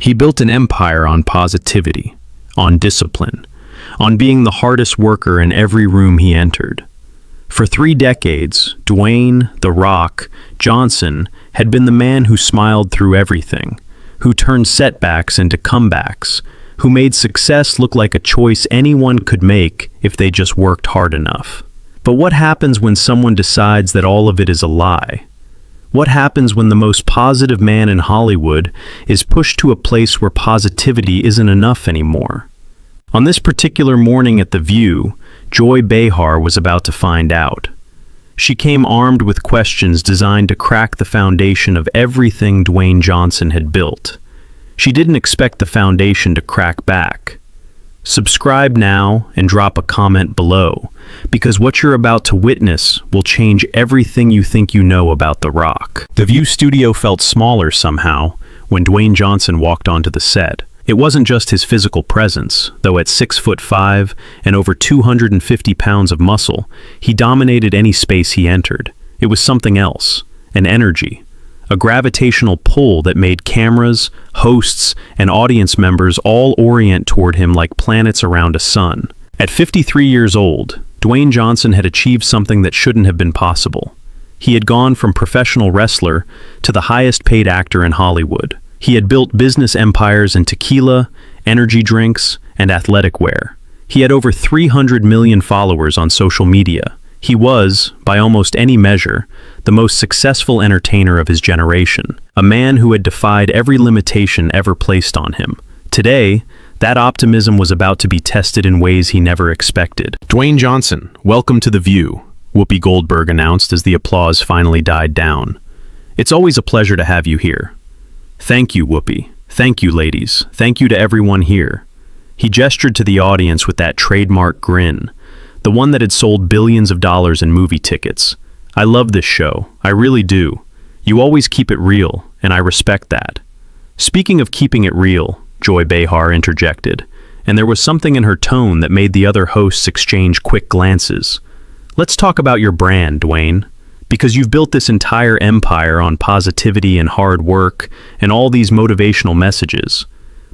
He built an empire on positivity, on discipline, on being the hardest worker in every room he entered. For 3 decades, Dwayne, "The Rock" Johnson had been the man who smiled through everything, who turned setbacks into comebacks, who made success look like a choice anyone could make if they just worked hard enough. But what happens when someone decides that all of it is a lie? What happens when the most positive man in Hollywood is pushed to a place where positivity isn't enough anymore? On this particular morning at The View, Joy Behar was about to find out. She came armed with questions designed to crack the foundation of everything Dwayne Johnson had built. She didn't expect the foundation to crack back. Subscribe now and drop a comment below, because what you're about to witness will change everything you think you know about The Rock. The View studio felt smaller somehow when Dwayne Johnson walked onto the set. It wasn't just his physical presence, though at 6'5" and over 250 pounds of muscle, he dominated any space he entered. It was something else, an energy, a gravitational pull that made cameras, hosts, and audience members all orient toward him like planets around a sun. At 53 years old, Dwayne Johnson had achieved something that shouldn't have been possible. He had gone from professional wrestler to the highest paid actor in Hollywood. He had built business empires in tequila, energy drinks, and athletic wear. He had over 300 million followers on social media. He was, by almost any measure, the most successful entertainer of his generation, a man who had defied every limitation ever placed on him. Today, that optimism was about to be tested in ways he never expected. "Dwayne Johnson, welcome to The View," Whoopi Goldberg announced as the applause finally died down. "It's always a pleasure to have you here." "Thank you, Whoopi. Thank you, ladies. Thank you to everyone here." He gestured to the audience with that trademark grin, the one that had sold billions of dollars in movie tickets. "I love this show. I really do. You always keep it real, and I respect that." "Speaking of keeping it real," Joy Behar interjected, and there was something in her tone that made the other hosts exchange quick glances. "Let's talk about your brand, Dwayne. Because you've built this entire empire on positivity and hard work and all these motivational messages.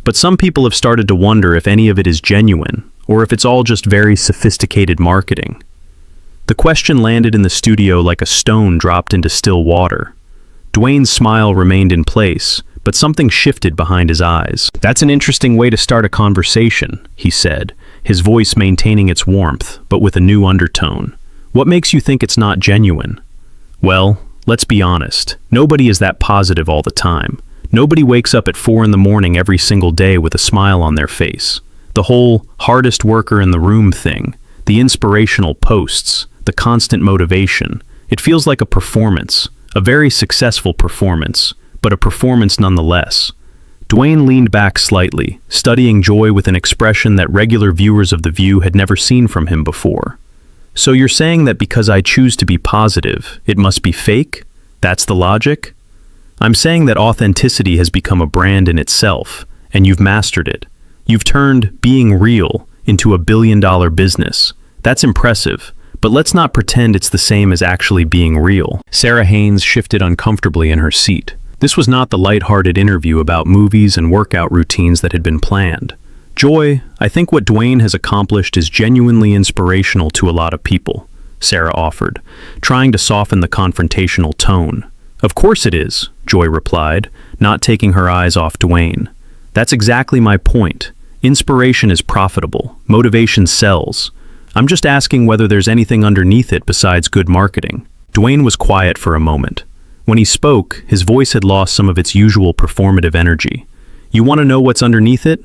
But some people have started to wonder if any of it is genuine, or if it's all just very sophisticated marketing." The question landed in the studio like a stone dropped into still water. Dwayne's smile remained in place, but something shifted behind his eyes. "That's an interesting way to start a conversation," he said, his voice maintaining its warmth, but with a new undertone. "What makes you think it's not genuine?" "Well, let's be honest. Nobody is that positive all the time. Nobody wakes up at 4 in the morning every single day with a smile on their face. The whole hardest worker in the room thing, the inspirational posts, the constant motivation, it feels like a performance, a very successful performance, but a performance nonetheless." Dwayne leaned back slightly, studying Joy with an expression that regular viewers of The View had never seen from him before. "So you're saying that because I choose to be positive, it must be fake? That's the logic?" "I'm saying that authenticity has become a brand in itself, and you've mastered it. You've turned being real into a billion-dollar business. That's impressive, but let's not pretend it's the same as actually being real." Sarah Haynes shifted uncomfortably in her seat. This was not the light-hearted interview about movies and workout routines that had been planned. "Joy, I think what Dwayne has accomplished is genuinely inspirational to a lot of people," Sarah offered, trying to soften the confrontational tone. "Of course it is," Joy replied, not taking her eyes off Dwayne. "That's exactly my point. Inspiration is profitable. Motivation sells. I'm just asking whether there's anything underneath it besides good marketing." Dwayne was quiet for a moment. When he spoke, his voice had lost some of its usual performative energy. "You want to know what's underneath it?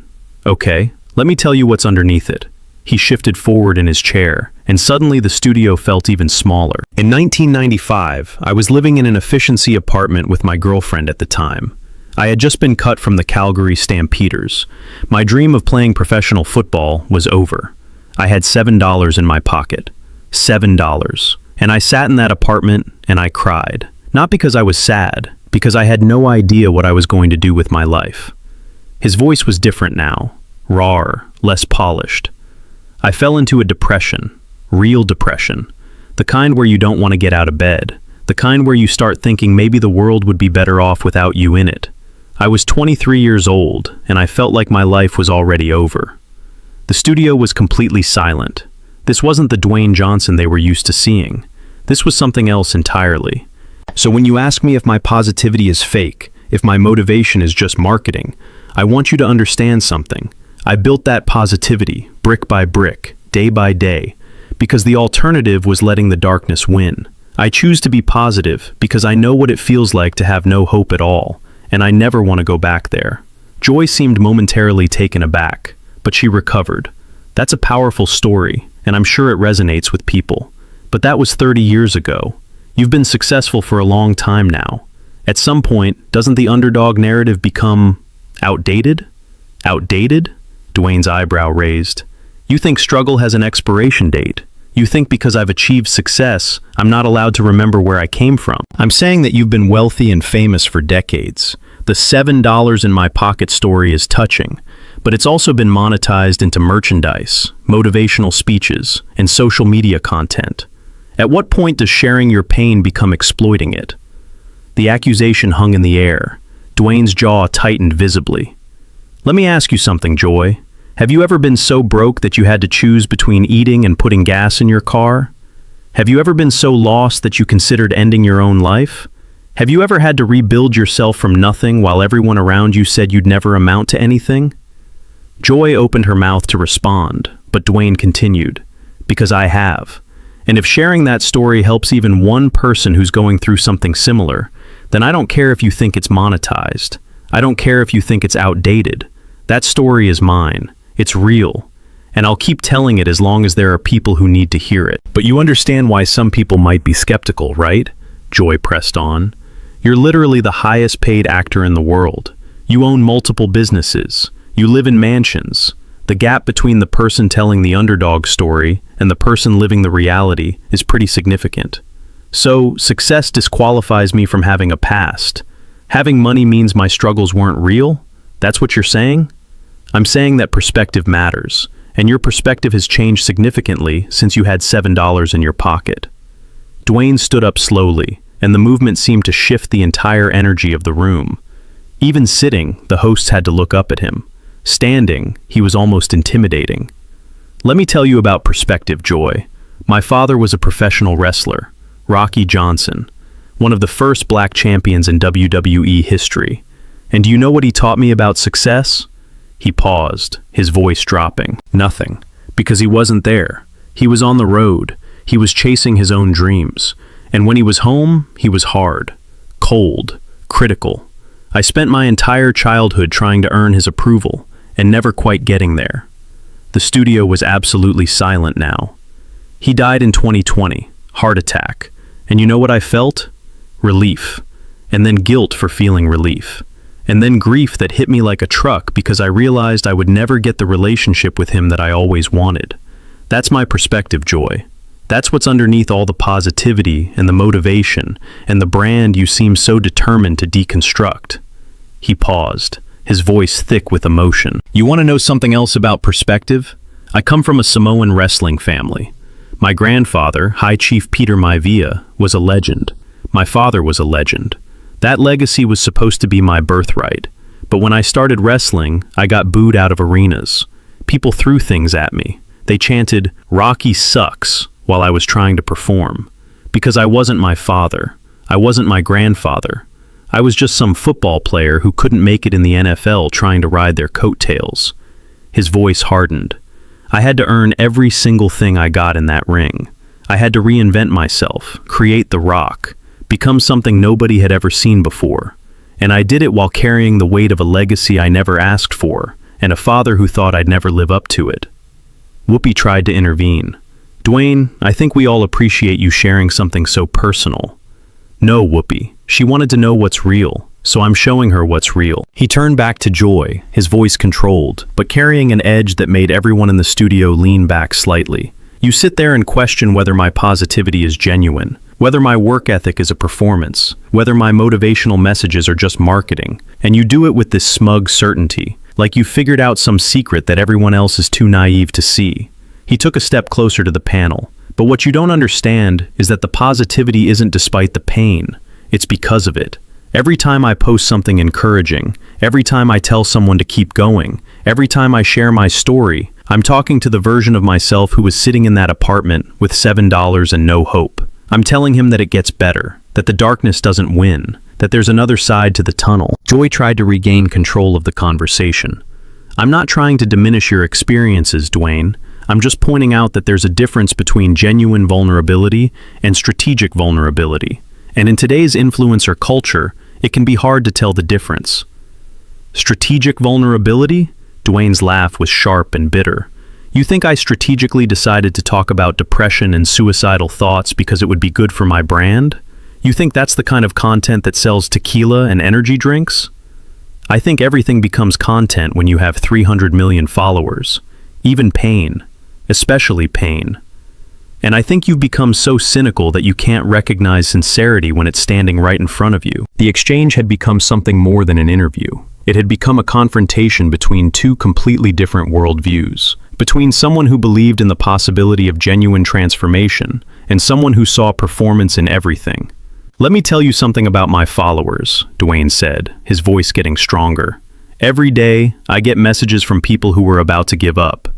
Okay, let me tell you what's underneath it." He shifted forward in his chair, and suddenly the studio felt even smaller. "In 1995, I was living in an efficiency apartment with my girlfriend at the time. I had just been cut from the Calgary Stampeders. My dream of playing professional football was over. I had $7 in my pocket. $7. And I sat in that apartment and I cried. Not because I was sad, because I had no idea what I was going to do with my life." His voice was different now, rawer, less polished. "I fell into a depression, real depression, the kind where you don't want to get out of bed, the kind where you start thinking maybe the world would be better off without you in it. I was 23 years old, and I felt like my life was already over. The studio was completely silent. This wasn't the Dwayne Johnson they were used to seeing. This was something else entirely. So when you ask me if my positivity is fake, if my motivation is just marketing, I want you to understand something. I built that positivity, brick by brick, day by day, because the alternative was letting the darkness win. I choose to be positive because I know what it feels like to have no hope at all, and I never want to go back there. Joy seemed momentarily taken aback, but she recovered. That's a powerful story, and I'm sure it resonates with people. But that was 30 years ago. You've been successful for a long time now. At some point, doesn't the underdog narrative become outdated? Outdated? Dwayne's eyebrow raised. You think struggle has an expiration date. You think because I've achieved success, I'm not allowed to remember where I came from. I'm saying that you've been wealthy and famous for decades. The $7 in my pocket story is touching, but it's also been monetized into merchandise, motivational speeches, and social media content. At what point does sharing your pain become exploiting it? The accusation hung in the air. Dwayne's jaw tightened visibly. Let me ask you something, Joy. Have you ever been so broke that you had to choose between eating and putting gas in your car? Have you ever been so lost that you considered ending your own life? Have you ever had to rebuild yourself from nothing while everyone around you said you'd never amount to anything? Joy opened her mouth to respond, but Dwayne continued, because I have. And if sharing that story helps even one person who's going through something similar, then I don't care if you think it's monetized. I don't care if you think it's outdated. That story is mine. It's real, and I'll keep telling it as long as there are people who need to hear it. But you understand why some people might be skeptical, right? Joy pressed on. You're literally the highest paid actor in the world. You own multiple businesses. You live in mansions. The gap between the person telling the underdog story and the person living the reality is pretty significant. So, success disqualifies me from having a past. Having money means my struggles weren't real? That's what you're saying? I'm saying that perspective matters, and your perspective has changed significantly since you had $7 in your pocket. Dwayne stood up slowly, and the movement seemed to shift the entire energy of the room. Even sitting, the hosts had to look up at him. Standing, he was almost intimidating. Let me tell you about perspective, Joy. My father was a professional wrestler, Rocky Johnson, one of the first black champions in WWE history. And do you know what he taught me about success? He paused, his voice dropping. Nothing, because he wasn't there. He was on the road. He was chasing his own dreams. And when he was home, he was hard, cold, critical. I spent my entire childhood trying to earn his approval, and never quite getting there. The studio was absolutely silent now. He died in 2020, heart attack. And you know what I felt? Relief. And then guilt for feeling relief. And then grief that hit me like a truck because I realized I would never get the relationship with him that I always wanted. That's my perspective, Joy. That's what's underneath all the positivity and the motivation and the brand you seem so determined to deconstruct. He paused, his voice thick with emotion. You want to know something else about perspective? I come from a Samoan wrestling family. My grandfather, High Chief Peter Maivia, was a legend. My father was a legend. That legacy was supposed to be my birthright, but when I started wrestling, I got booed out of arenas. People threw things at me. They chanted, "Rocky sucks," while I was trying to perform. Because I wasn't my father. I wasn't my grandfather. I was just some football player who couldn't make it in the NFL trying to ride their coattails. His voice hardened. I had to earn every single thing I got in that ring. I had to reinvent myself, create the Rock, become something nobody had ever seen before. And I did it while carrying the weight of a legacy I never asked for, and a father who thought I'd never live up to it. Whoopi tried to intervene. Dwayne, I think we all appreciate you sharing something so personal. No, Whoopi. She wanted to know what's real, so I'm showing her what's real. He turned back to Joy, his voice controlled, but carrying an edge that made everyone in the studio lean back slightly. You sit there and question whether my positivity is genuine, whether my work ethic is a performance, whether my motivational messages are just marketing, and you do it with this smug certainty, like you figured out some secret that everyone else is too naive to see. He took a step closer to the panel, but what you don't understand is that the positivity isn't despite the pain, it's because of it. Every time I post something encouraging, every time I tell someone to keep going, every time I share my story, I'm talking to the version of myself who was sitting in that apartment with $7 and no hope. I'm telling him that it gets better, that the darkness doesn't win, that there's another side to the tunnel. Joy tried to regain control of the conversation. I'm not trying to diminish your experiences, Dwayne. I'm just pointing out that there's a difference between genuine vulnerability and strategic vulnerability. And in today's influencer culture, it can be hard to tell the difference. Strategic vulnerability? Dwayne's laugh was sharp and bitter. You think I strategically decided to talk about depression and suicidal thoughts because it would be good for my brand? You think that's the kind of content that sells tequila and energy drinks? I think everything becomes content when you have 300 million followers. Even pain. Especially pain. And I think you've become so cynical that you can't recognize sincerity when it's standing right in front of you. The exchange had become something more than an interview. It had become a confrontation between two completely different worldviews. Between someone who believed in the possibility of genuine transformation and someone who saw performance in everything. Let me tell you something about my followers, Dwayne said, his voice getting stronger. Every day, I get messages from people who were about to give up,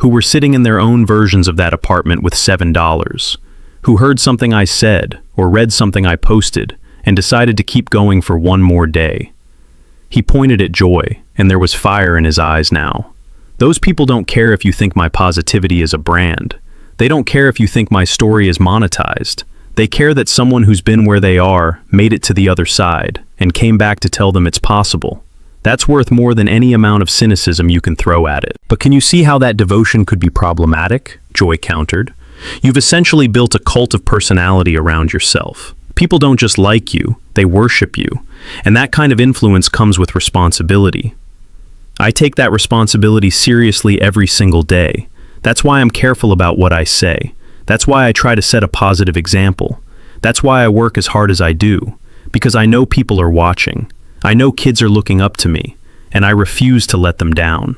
who were sitting in their own versions of that apartment with $7, who heard something I said or read something I posted and decided to keep going for one more day. He pointed at Joy, and there was fire in his eyes now. Those people don't care if you think my positivity is a brand. They don't care if you think my story is monetized. They care that someone who's been where they are made it to the other side and came back to tell them it's possible. That's worth more than any amount of cynicism you can throw at it. But can you see how that devotion could be problematic? Joy countered. You've essentially built a cult of personality around yourself. People don't just like you, they worship you. And that kind of influence comes with responsibility. I take that responsibility seriously every single day. That's why I'm careful about what I say. That's why I try to set a positive example. That's why I work as hard as I do. Because I know people are watching. I know kids are looking up to me, and I refuse to let them down.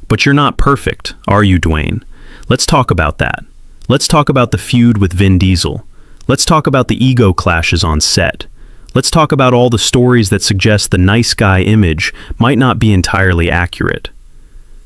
But you're not perfect, are you, Dwayne? Let's talk about that. Let's talk about the feud with Vin Diesel. Let's talk about the ego clashes on set. Let's talk about all the stories that suggest the nice guy image might not be entirely accurate.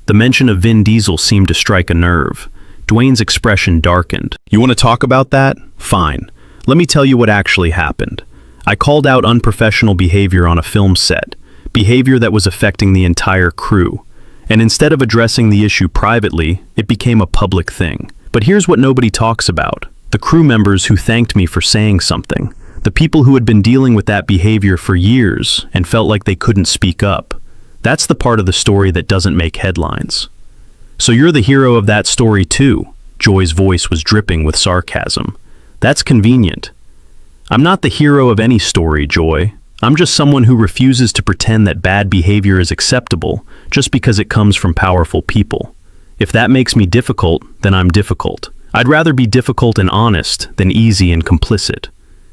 The mention of Vin Diesel seemed to strike a nerve. Dwayne's expression darkened. You want to talk about that? Fine. Let me tell you what actually happened. I called out unprofessional behavior on a film set, behavior that was affecting the entire crew. And instead of addressing the issue privately, it became a public thing. But here's what nobody talks about. The crew members who thanked me for saying something. The people who had been dealing with that behavior for years and felt like they couldn't speak up. That's the part of the story that doesn't make headlines. So you're the hero of that story too. Joy's voice was dripping with sarcasm. That's convenient. I'm not the hero of any story, Joy. I'm just someone who refuses to pretend that bad behavior is acceptable just because it comes from powerful people. If that makes me difficult, then I'm difficult. I'd rather be difficult and honest than easy and complicit.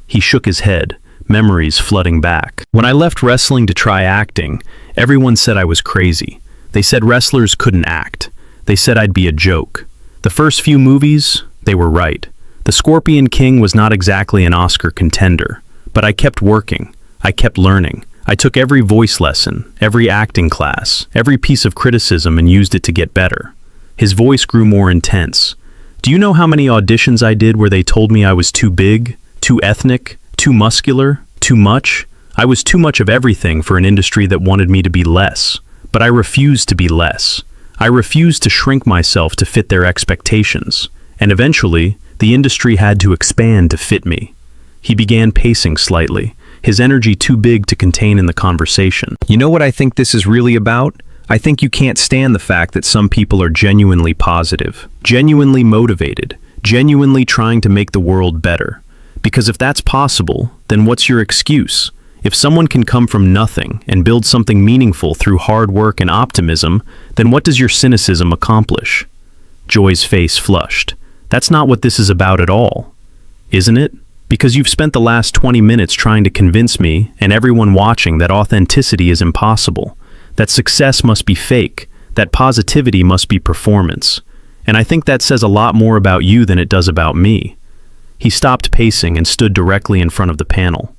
He shook his head, memories flooding back. When I left wrestling to try acting, everyone said I was crazy. They said wrestlers couldn't act. They said I'd be a joke. The first few movies, they were right. The Scorpion King was not exactly an Oscar contender, but I kept working. I kept learning. I took every voice lesson, every acting class, every piece of criticism and used it to get better. His voice grew more intense. Do you know how many auditions I did where they told me I was too big, too ethnic, too muscular, too much? I was too much of everything for an industry that wanted me to be less. But I refused to be less. I refused to shrink myself to fit their expectations. And eventually, the industry had to expand to fit me. He began pacing slightly, his energy too big to contain in the conversation. You know what I think this is really about? I think you can't stand the fact that some people are genuinely positive, genuinely motivated, genuinely trying to make the world better. Because if that's possible, then what's your excuse? If someone can come from nothing and build something meaningful through hard work and optimism, then what does your cynicism accomplish? Joy's face flushed. That's not what this is about at all, isn't it? Because you've spent the last 20 minutes trying to convince me and everyone watching that authenticity is impossible, that success must be fake, that positivity must be performance. And I think that says a lot more about you than it does about me. He stopped pacing and stood directly in front of the panel.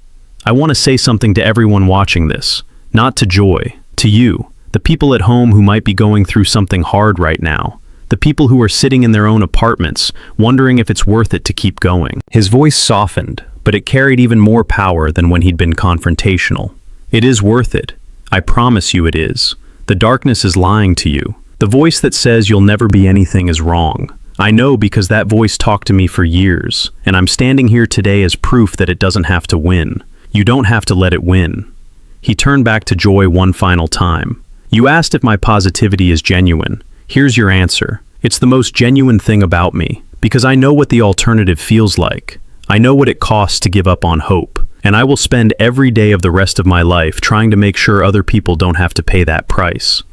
I want to say something to everyone watching this, not to Joy, to you, the people at home who might be going through something hard right now, the people who are sitting in their own apartments, wondering if it's worth it to keep going. His voice softened, but it carried even more power than when he'd been confrontational. It is worth it. I promise you it is. The darkness is lying to you. The voice that says you'll never be anything is wrong. I know because that voice talked to me for years, and I'm standing here today as proof that it doesn't have to win. You don't have to let it win. He turned back to Joy one final time. You asked if my positivity is genuine. Here's your answer. It's the most genuine thing about me, because I know what the alternative feels like. I know what it costs to give up on hope, and I will spend every day of the rest of my life trying to make sure other people don't have to pay that price.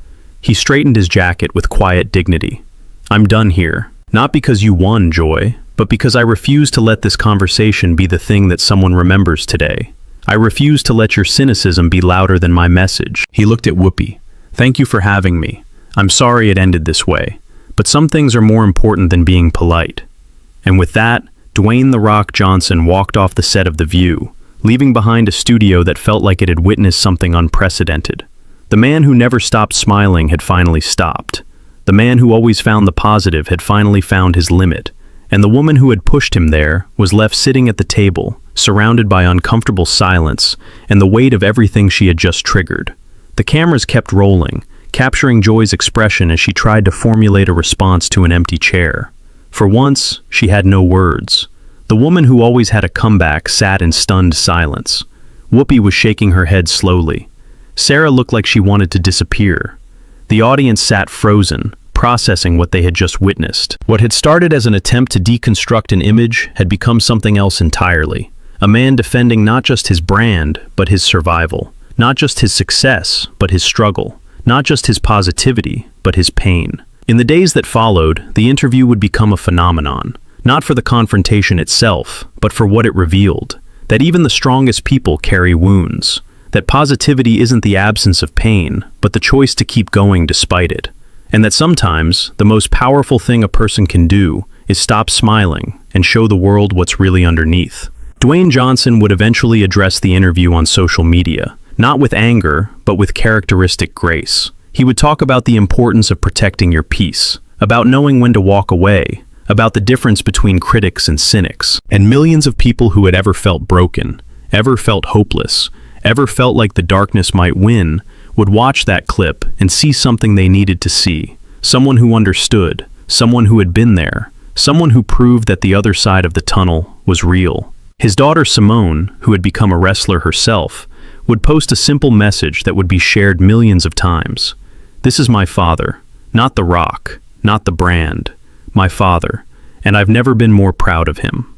He straightened his jacket with quiet dignity. I'm done here. Not because you won, Joy, but because I refuse to let this conversation be the thing that someone remembers today. I refuse to let your cynicism be louder than my message. He looked at Whoopi. Thank you for having me. I'm sorry it ended this way, but some things are more important than being polite. And with that, Dwayne "The Rock" Johnson walked off the set of The View, leaving behind a studio that felt like it had witnessed something unprecedented. The man who never stopped smiling had finally stopped. The man who always found the positive had finally found his limit, and the woman who had pushed him there was left sitting at the table, surrounded by uncomfortable silence and the weight of everything she had just triggered. The cameras kept rolling, capturing Joy's expression as she tried to formulate a response to an empty chair. For once, she had no words. The woman who always had a comeback sat in stunned silence. Whoopi was shaking her head slowly. Sarah looked like she wanted to disappear. The audience sat frozen, processing what they had just witnessed. What had started as an attempt to deconstruct an image had become something else entirely. A man defending not just his brand, but his survival. Not just his success, but his struggle. Not just his positivity, but his pain. In the days that followed, the interview would become a phenomenon. Not for the confrontation itself, but for what it revealed. That even the strongest people carry wounds. That positivity isn't the absence of pain, but the choice to keep going despite it. And that sometimes, the most powerful thing a person can do is stop smiling and show the world what's really underneath. Dwayne Johnson would eventually address the interview on social media, not with anger, but with characteristic grace. He would talk about the importance of protecting your peace, about knowing when to walk away, about the difference between critics and cynics. And millions of people who had ever felt broken, ever felt hopeless, ever felt like the darkness might win, would watch that clip and see something they needed to see. Someone who understood, someone who had been there, someone who proved that the other side of the tunnel was real. His daughter Simone, who had become a wrestler herself, would post a simple message that would be shared millions of times. This is my father, not The Rock, not the brand, my father, and I've never been more proud of him.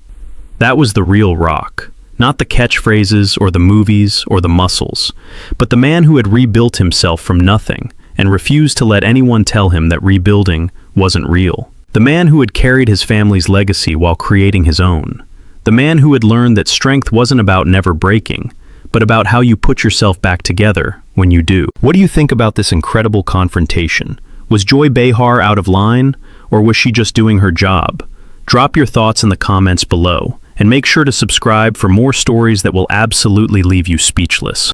That was the real Rock. Not the catchphrases or the movies or the muscles, but the man who had rebuilt himself from nothing and refused to let anyone tell him that rebuilding wasn't real. The man who had carried his family's legacy while creating his own. The man who had learned that strength wasn't about never breaking, but about how you put yourself back together when you do. What do you think about this incredible confrontation? Was Joy Behar out of line, or was she just doing her job? Drop your thoughts in the comments below. And make sure to subscribe for more stories that will absolutely leave you speechless.